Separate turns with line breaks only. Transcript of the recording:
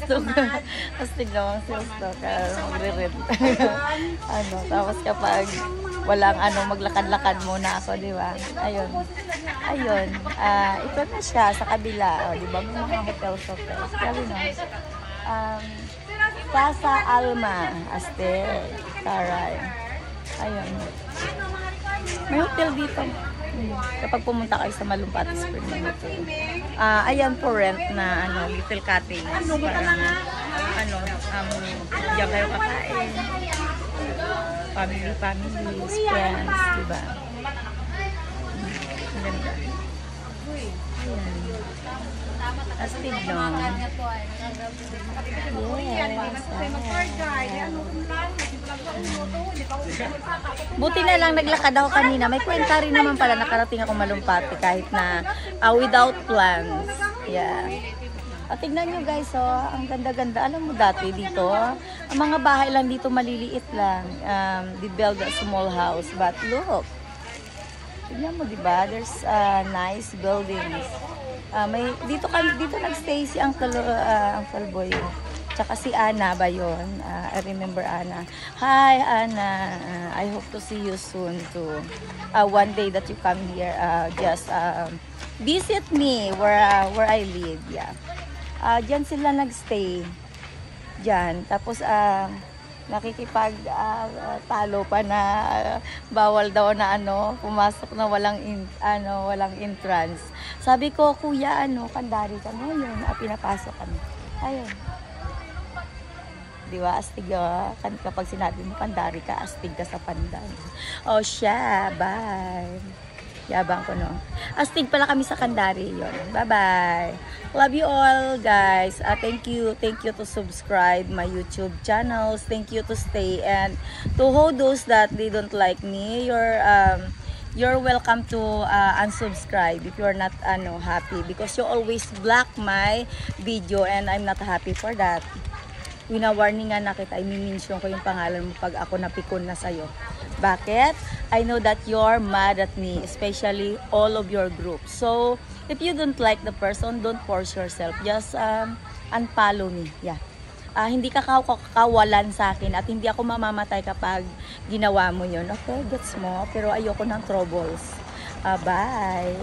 stock. Astig naman sales stock. Magre-rent. Tapos kapag walang maglakad-lakad muna ako, di ba? Ayun. Ito na siya sa kabila. Di ba? May mga hotels. Sabi no. Casa Alma. Taray. Ayun. May hotel dito. Kapag pumunta kayo sa Malumpati Spring Hotel. Ayan po rent na little cottage. Parang diyan kayo kakain. Family, friends, diba? Ang ganda. Ayan. Astig no? Buti na lang naglakad ako kanina. May kwenta rin naman pala nakarating ako Malumpati kahit na without plans. Yeah. Tignan nyo guys, ang ganda-ganda. Alam mo dati dito, ang mga bahay lang dito maliliit lang. They build a small house. But look, tignan mo diba? There's nice buildings. Dito nagstay si Uncle Boy. Tsaka si Ana ba yun? I remember Ana. Hi Ana, I hope to see you soon too. One day that you come here, just visit me where I live. Yeah. Diyan sila nagstay. Diyan. Tapos nakikipag talo pa na bawal daw na pumasok na walang entrance. Sabi ko, kuya, kandari ka ngayon. Pinapasok kami. Ayun. Di ba? Astig kapag sinabi mo kandari ka, astig ka sa pandan. Siya. Bye. Yabang ko, no? Astig pala kami sa Kandari yun. Bye-bye. Love you all, guys. Thank you to subscribe my YouTube channels. Thank you to stay. And to all those that they don't like me, you're welcome to unsubscribe if you're not happy. Because you always block my video and I'm not happy for that. Wina-warningan na kita, i-mention ko yung pangalan mo pag ako napikon na sa'yo. Bakit? I know that you're mad at me, especially all of your group. So, if you don't like the person, don't force yourself. Just unfollow me. Yeah. Hindi ka kawalan sa akin at hindi ako mamamatay kapag ginawa mo yun. Okay, gets mo? Pero ayoko ng troubles. Bye!